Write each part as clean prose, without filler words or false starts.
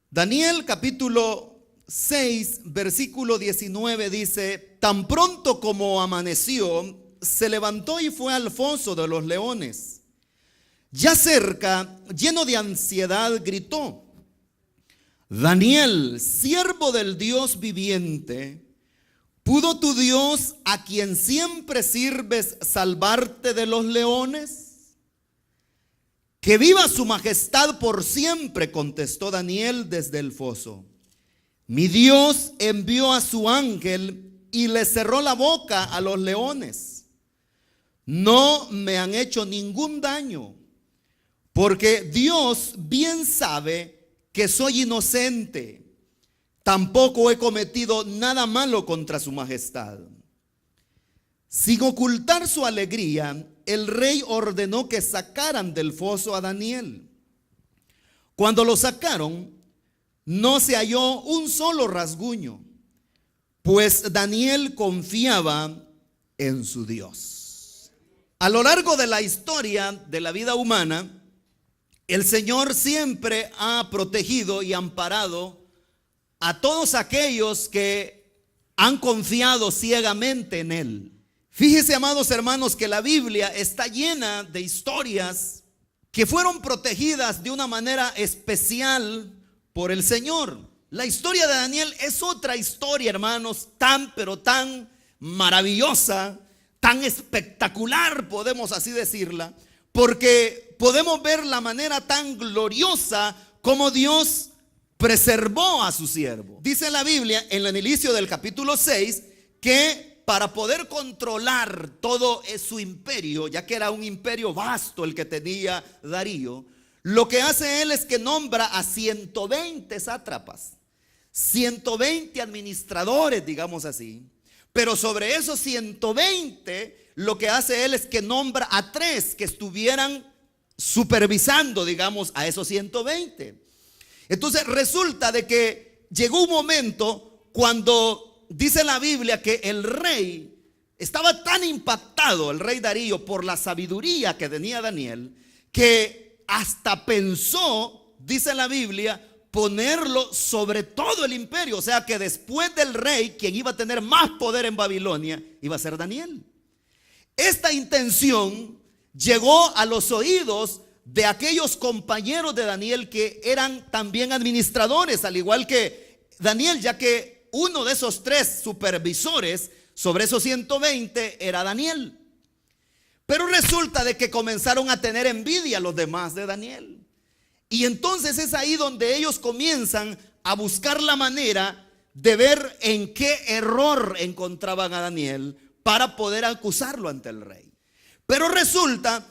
Daniel capítulo 6, versículo 19 dice: tan pronto como amaneció, se levantó y fue al foso de los leones. Ya cerca, lleno de ansiedad, gritó: Daniel, siervo del Dios viviente, ¿pudo tu Dios, a quien siempre sirves, salvarte de los leones? Que viva su majestad por siempre, contestó Daniel desde el foso. Mi Dios envió a su ángel y le cerró la boca a los leones. No me han hecho ningún daño, porque Dios bien sabe que soy inocente. Tampoco he cometido nada malo contra su majestad. Sin ocultar su alegría, el rey ordenó que sacaran del foso a Daniel. Cuando lo sacaron, no se halló un solo rasguño, pues Daniel confiaba en su Dios. A lo largo de la historia de la vida humana, el Señor siempre ha protegido y amparado a todos aquellos que han confiado ciegamente en Él. Fíjese, amados hermanos, que la Biblia está llena de historias que fueron protegidas de una manera especial por el Señor. La historia de Daniel es otra historia, hermanos, pero tan maravillosa, tan espectacular, podemos así decirla, porque podemos ver la manera tan gloriosa como Dios preservó a su siervo. Dice la Biblia en el inicio del capítulo 6 que para poder controlar todo su imperio, ya que era un imperio vasto el que tenía Darío, lo que hace él es que nombra a 120 sátrapas, 120 administradores, digamos así. Pero sobre esos 120, lo que hace él es que nombra a 3 que estuvieran supervisando, digamos, a esos 120. Entonces resulta de que llegó un momento cuando dice la Biblia que el rey estaba tan impactado, el rey Darío, por la sabiduría que tenía Daniel, que hasta pensó, dice la Biblia, ponerlo sobre todo el imperio. O sea que después del rey, quien iba a tener más poder en Babilonia, iba a ser Daniel. Esta intención llegó a los oídos de aquellos compañeros de Daniel que eran también administradores, al igual que Daniel, ya que uno de esos 3 supervisores sobre esos 120 era Daniel. Pero resulta de que comenzaron a tener envidia los demás de Daniel. Y entonces es ahí donde ellos comienzan a buscar la manera de ver en qué error encontraban a Daniel para poder acusarlo ante el rey. Pero resulta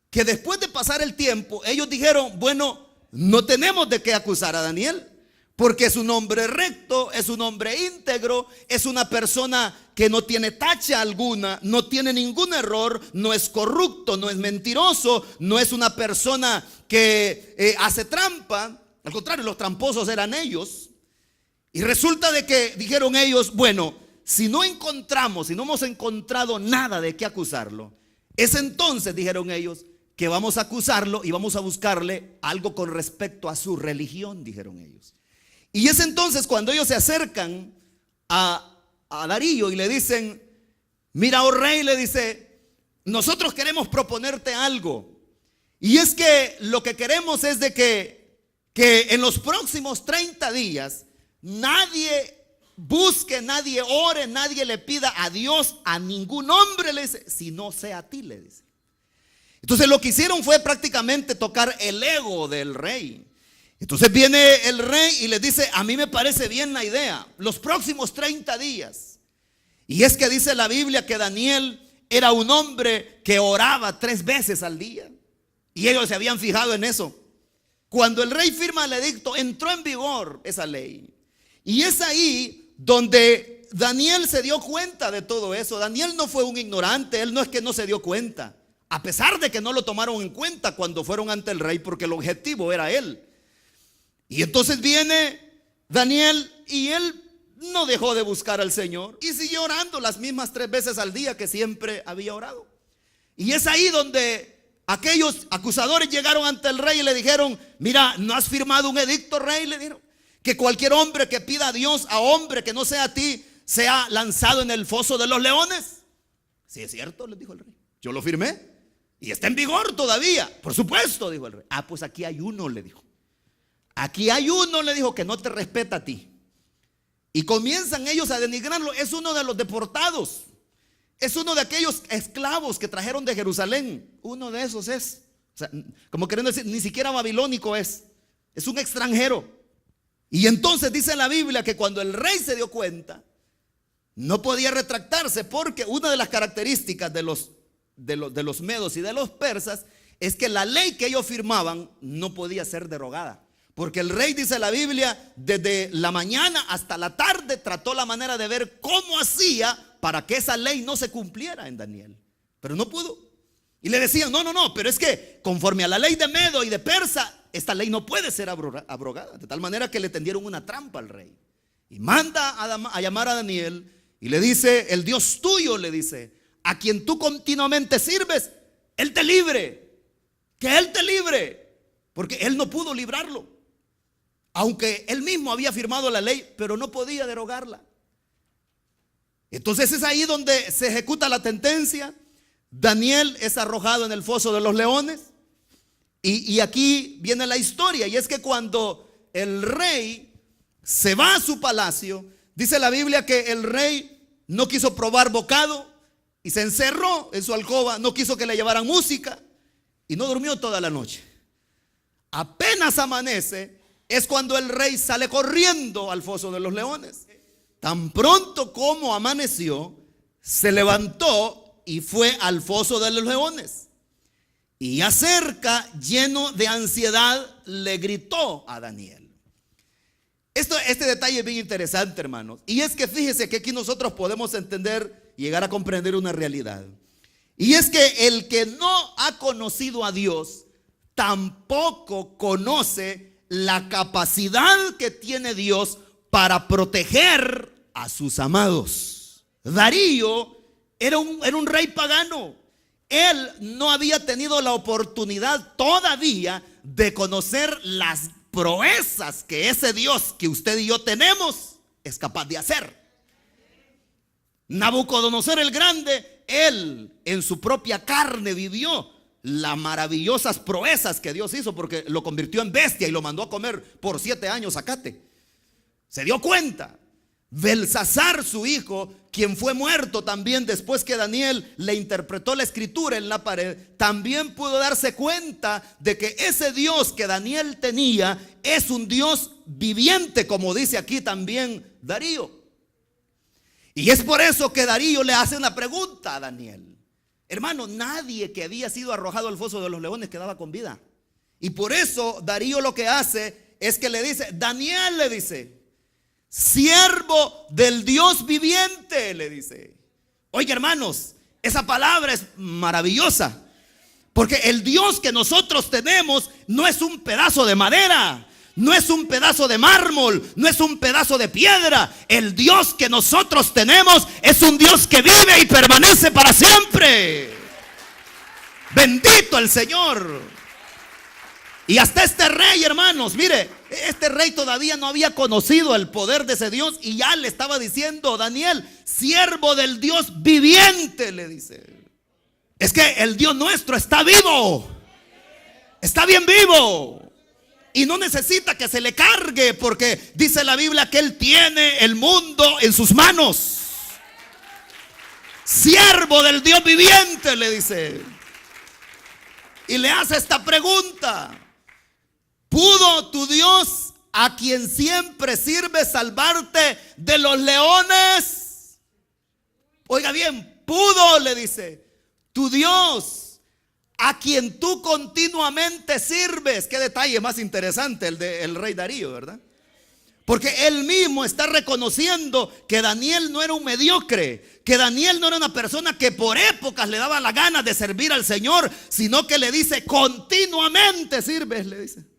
que después de pasar el tiempo, ellos dijeron: bueno, no tenemos de qué acusar a Daniel, porque es un hombre recto, es un hombre íntegro, es una persona que no tiene tacha alguna, no tiene ningún error, no es corrupto, no es mentiroso, no es una persona que hace trampa. Al contrario, los tramposos eran ellos. Y resulta de que dijeron ellos: bueno, si no hemos encontrado nada de qué acusarlo, es entonces, dijeron ellos, que vamos a acusarlo y vamos a buscarle algo con respecto a su religión, dijeron ellos. Y es entonces cuando ellos se acercan a Darío y le dicen: mira, oh rey, le dice, nosotros queremos proponerte algo. Y es que lo que queremos es de que en los próximos 30 días nadie busque, nadie ore, nadie le pida a Dios, a ningún hombre, le dice, si no sea a ti, le dice. Entonces lo que hicieron fue prácticamente tocar el ego del rey. Entonces viene el rey y les dice: a mí me parece bien la idea, los próximos 30 días. Y es que dice la Biblia que Daniel era un hombre que oraba 3 veces al día. Y ellos se habían fijado en eso. Cuando el rey firma el edicto, entró en vigor esa ley. Y es ahí donde Daniel se dio cuenta de todo eso. Daniel no fue un ignorante, él no es que no se dio cuenta, a pesar de que no lo tomaron en cuenta cuando fueron ante el rey, porque el objetivo era él. Y entonces viene Daniel y él no dejó de buscar al Señor y siguió orando las mismas 3 veces al día que siempre había orado. Y es ahí donde aquellos acusadores llegaron ante el rey y le dijeron: mira, ¿no has firmado un edicto, rey? Le dijeron. que cualquier hombre que pida a Dios, a hombre que no sea a ti, sea lanzado en el foso de los leones? Sí, es cierto, les dijo el rey. Yo lo firmé y está en vigor todavía. Por supuesto, dijo el rey. Ah, pues aquí hay uno, le dijo. Aquí hay uno, le dijo, que no te respeta a ti. Y comienzan ellos a denigrarlo. Es uno de los deportados. Es uno de aquellos esclavos que trajeron de Jerusalén. Uno de esos es. O sea, como queriendo decir, ni siquiera babilónico es. Es un extranjero. Y entonces dice la Biblia que cuando el rey se dio cuenta, no podía retractarse, porque una de las características de los medos y de los persas es que la ley que ellos firmaban no podía ser derogada. Porque el rey, dice la Biblia, desde la mañana hasta la tarde trató la manera de ver cómo hacía para que esa ley no se cumpliera en Daniel. Pero no pudo. Y le decían, no, pero es que conforme a la ley de Medo y de Persa, esta ley no puede ser abrogada. De tal manera que le tendieron una trampa al rey. Y manda a llamar a Daniel y le dice, el Dios tuyo, le dice, a quien tú continuamente sirves, Él te libre. Que Él te libre. Porque Él no pudo librarlo. Aunque Él mismo había firmado la ley, pero no podía derogarla. Entonces es ahí donde se ejecuta la sentencia. Daniel es arrojado en el foso de los leones. Y aquí viene la historia. Y es que cuando el rey se va a su palacio, dice la Biblia que el rey no quiso probar bocado y se encerró en su alcoba. No quiso que le llevaran música y no durmió toda la noche. Apenas amanece es cuando el rey sale corriendo al foso de los leones. Tan pronto como amaneció, se levantó y fue al foso de los leones. Y ya cerca, lleno de ansiedad, le gritó a Daniel. Este detalle es bien interesante, hermanos. Y es que fíjese que aquí nosotros podemos entender y llegar a comprender una realidad. Y es que el que no ha conocido a Dios tampoco conoce la capacidad que tiene Dios para proteger a sus amados. Darío era un rey pagano. Él no había tenido la oportunidad todavía de conocer las proezas que ese Dios que usted y yo tenemos es capaz de hacer. Nabucodonosor el Grande, él en su propia carne vivió las maravillosas proezas que Dios hizo, porque lo convirtió en bestia y lo mandó a comer por 7 años zacate. Se dio cuenta. Belsasar, su hijo, quien fue muerto también después que Daniel le interpretó la escritura en la pared, también pudo darse cuenta de que ese Dios que Daniel tenía es un Dios viviente, como dice aquí también Darío. Y es por eso que Darío le hace una pregunta a Daniel. Hermano, nadie que había sido arrojado al foso de los leones quedaba con vida. Y por eso Darío lo que hace es que le dice, Daniel, le dice, siervo del Dios viviente, le dice. Oiga, hermanos, esa palabra es maravillosa, porque el Dios que nosotros tenemos no es un pedazo de madera, no es un pedazo de mármol, no es un pedazo de piedra. El Dios que nosotros tenemos es un Dios que vive y permanece para siempre. Bendito el Señor. Y hasta este rey, hermanos, mire, este rey todavía no había conocido el poder de ese Dios y ya le estaba diciendo, Daniel, siervo del Dios viviente, le dice. Es que el Dios nuestro está vivo, está bien vivo y no necesita que se le cargue, porque dice la Biblia que Él tiene el mundo en sus manos. Siervo del Dios viviente, le dice. Y le hace esta pregunta. ¿Pudo tu Dios, a quien siempre sirve, salvarte de los leones? Oiga bien, pudo, le dice, tu Dios, a quien tú continuamente sirves. Qué detalle más interesante el del rey Darío, ¿verdad? Porque él mismo está reconociendo que Daniel no era un mediocre, que Daniel no era una persona que por épocas le daba la gana de servir al Señor, sino que le dice, continuamente sirves, le dice.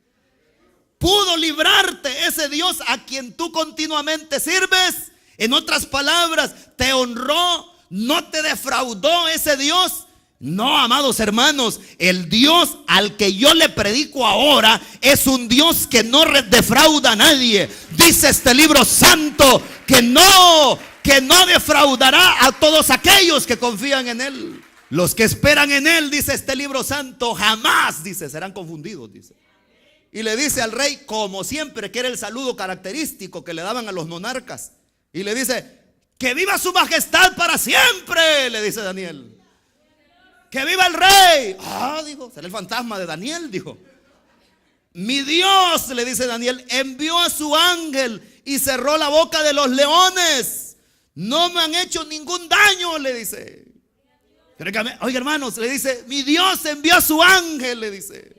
Pudo librarte ese Dios a quien tú continuamente sirves. En otras palabras, te honró, no te defraudó ese Dios. No, amados hermanos, el Dios al que yo le predico ahora es un Dios que no defrauda a nadie. Dice este libro santo que no defraudará a todos aquellos que confían en Él. Los que esperan en Él, dice este libro santo, jamás, dice, serán confundidos, dice. Y le dice al rey, como siempre, que era el saludo característico que le daban a los monarcas. Y le dice, que viva su majestad para siempre, le dice Daniel. ¡Que viva el rey! Dijo, será el fantasma de Daniel, dijo. Mi Dios, le dice Daniel, envió a su ángel y cerró la boca de los leones. No me han hecho ningún daño, le dice. Oiga, hermanos, le dice, mi Dios envió a su ángel, le dice.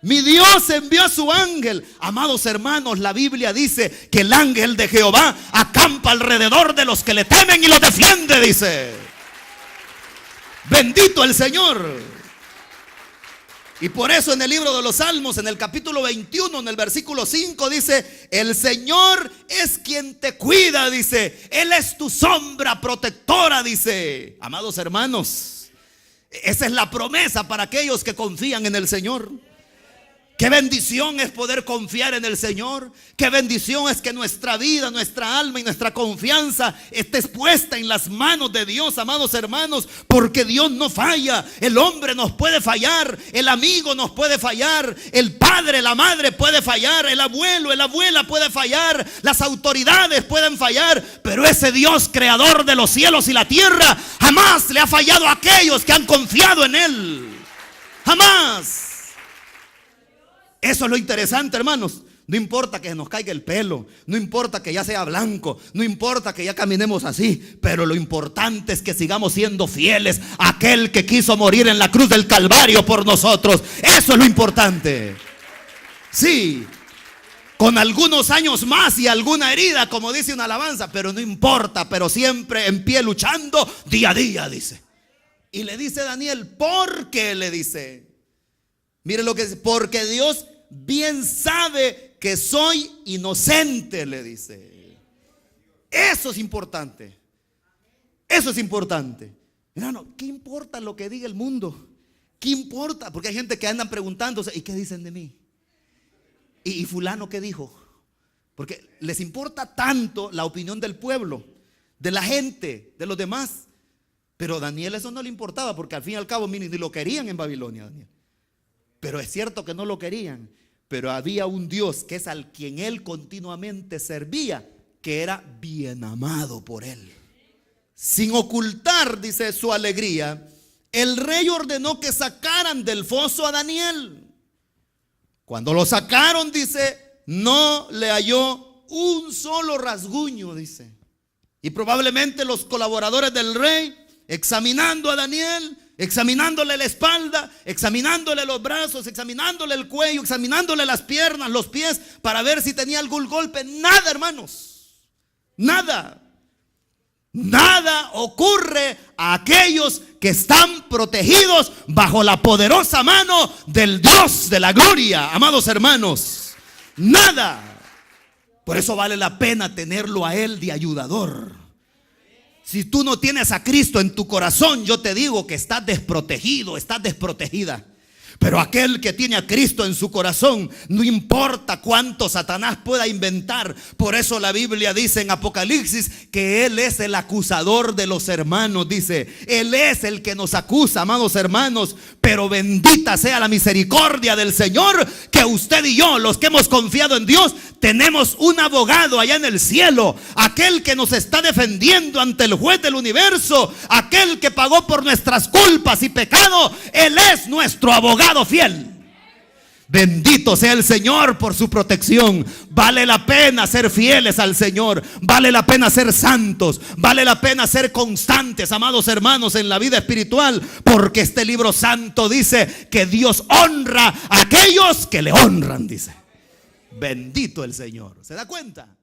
Mi Dios envió a su ángel. Amados hermanos, la Biblia dice que el ángel de Jehová acampa alrededor de los que le temen y los defiende, dice. Bendito el Señor. Y por eso en el libro de los Salmos, en el capítulo 21, en el versículo 5 dice, el Señor es quien te cuida, dice. Él es tu sombra protectora, dice. Amados hermanos, esa es la promesa para aquellos que confían en el Señor. Qué bendición es poder confiar en el Señor. Qué bendición es que nuestra vida, nuestra alma y nuestra confianza esté puesta en las manos de Dios, amados hermanos, porque Dios no falla. El hombre nos puede fallar, el amigo nos puede fallar, el padre, la madre puede fallar, el abuelo, la abuela puede fallar, las autoridades pueden fallar, pero ese Dios creador de los cielos y la tierra jamás le ha fallado a aquellos que han confiado en Él. Jamás. Eso es lo interesante, hermanos. No importa que nos caiga el pelo, no importa que ya sea blanco, no importa que ya caminemos así, pero lo importante es que sigamos siendo fieles a aquel que quiso morir en la cruz del Calvario por nosotros. Eso es lo importante. Sí, con algunos años más y alguna herida, como dice una alabanza, pero no importa, pero siempre en pie luchando día a día, dice. Y le dice Daniel, ¿por qué? Le dice, mire lo que dice, porque Dios bien sabe que soy inocente, le dice. Eso es importante. Eso es importante. Hermano, ¿qué importa lo que diga el mundo? ¿Qué importa? Porque hay gente que andan preguntándose, ¿y qué dicen de mí? ¿Y fulano qué dijo? Porque les importa tanto la opinión del pueblo, de la gente, de los demás. Pero a Daniel eso no le importaba, porque al fin y al cabo, ni lo querían en Babilonia, Daniel. Pero es cierto que no lo querían. Pero había un Dios que es al quien él continuamente servía, que era bien amado por él. Sin ocultar, dice, su alegría, el rey ordenó que sacaran del foso a Daniel. Cuando lo sacaron, dice, no le halló un solo rasguño, dice. Y probablemente los colaboradores del rey, examinando a Daniel, examinándole la espalda, examinándole los brazos, examinándole el cuello, examinándole las piernas, los pies, para ver si tenía algún golpe. Nada, hermanos. Nada. Nada ocurre a aquellos que están protegidos bajo la poderosa mano del Dios de la gloria, amados hermanos. Nada. Por eso vale la pena tenerlo a Él de ayudador. Si tú no tienes a Cristo en tu corazón, yo te digo que estás desprotegido, estás desprotegida. Pero aquel que tiene a Cristo en su corazón, no importa cuánto Satanás pueda inventar. Por eso la Biblia dice en Apocalipsis que Él es el acusador de los hermanos, dice. Él es el que nos acusa, amados hermanos. Pero bendita sea la misericordia del Señor, que usted y yo, los que hemos confiado en Dios, tenemos un abogado allá en el cielo. Aquel que nos está defendiendo ante el juez del universo, aquel que pagó por nuestras culpas y pecado. Él es nuestro abogado fiel. Bendito sea el Señor por su protección. Vale la pena ser fieles al Señor. Vale la pena ser santos. Vale la pena ser constantes, amados hermanos, en la vida espiritual. Porque este libro santo dice que Dios honra a aquellos que le honran, dice. Bendito el Señor. ¿Se da cuenta?